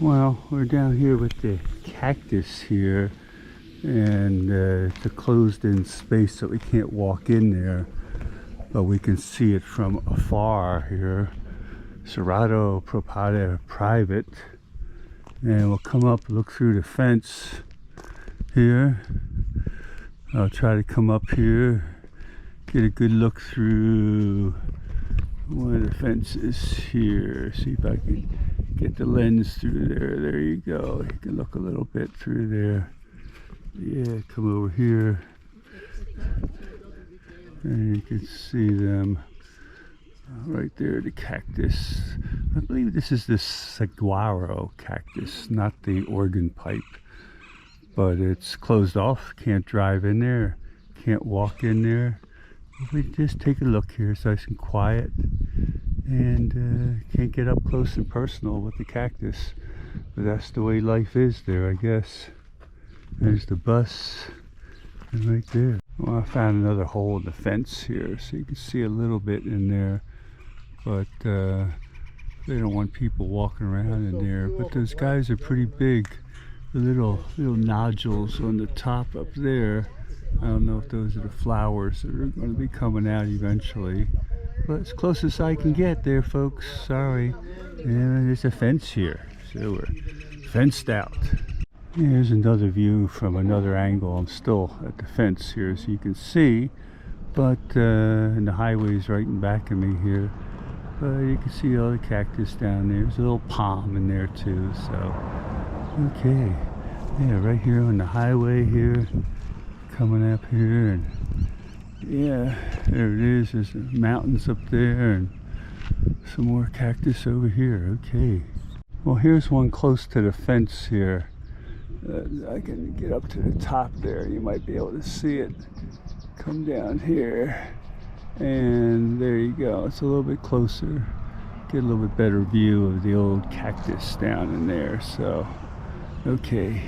Well, we're down here with the cactus here, and it's a closed-in space, so we can't walk in there, but we can see it from afar here. Cerrado Propada Private, and we'll come up, look through the fence here. I'll try to come up here, get a good look through one of the fences here, see if I can get the lens through there. There you go. You can look a little bit through there. Yeah, come over here and you can see them right there, the cactus. I believe this is the saguaro cactus, not the organ pipe, but it's closed off. Can't drive in there, can't walk in there. We just take a look here. It's nice and quiet, and can't get up close and personal with the cactus, but that's the way life is there, I guess. There's the bus, and right there. Well, I found another hole in the fence here, so you can see a little bit in there, but they don't want people walking around in there. But those guys are pretty big. The little nodules on the top up there, I don't know if those are the flowers that are going to be coming out eventually, but as close as I can get there, folks. Sorry. And there's a fence here, so we're fenced out. Here's another view from another angle. I'm still at the fence here, so you can see, but and the highway's right in back of me here. But you can see all the cactus down there. There's a little palm in there too, so okay. Yeah, right here on the highway here, coming up here, and yeah, there it is. There's the mountains up there and some more cactus over here. Okay. Well, here's one close to the fence here. I can get up to the top there. You might be able to see it. Come down here, and there you go. It's a little bit closer. Get a little bit better view of the old cactus down in there. So, okay.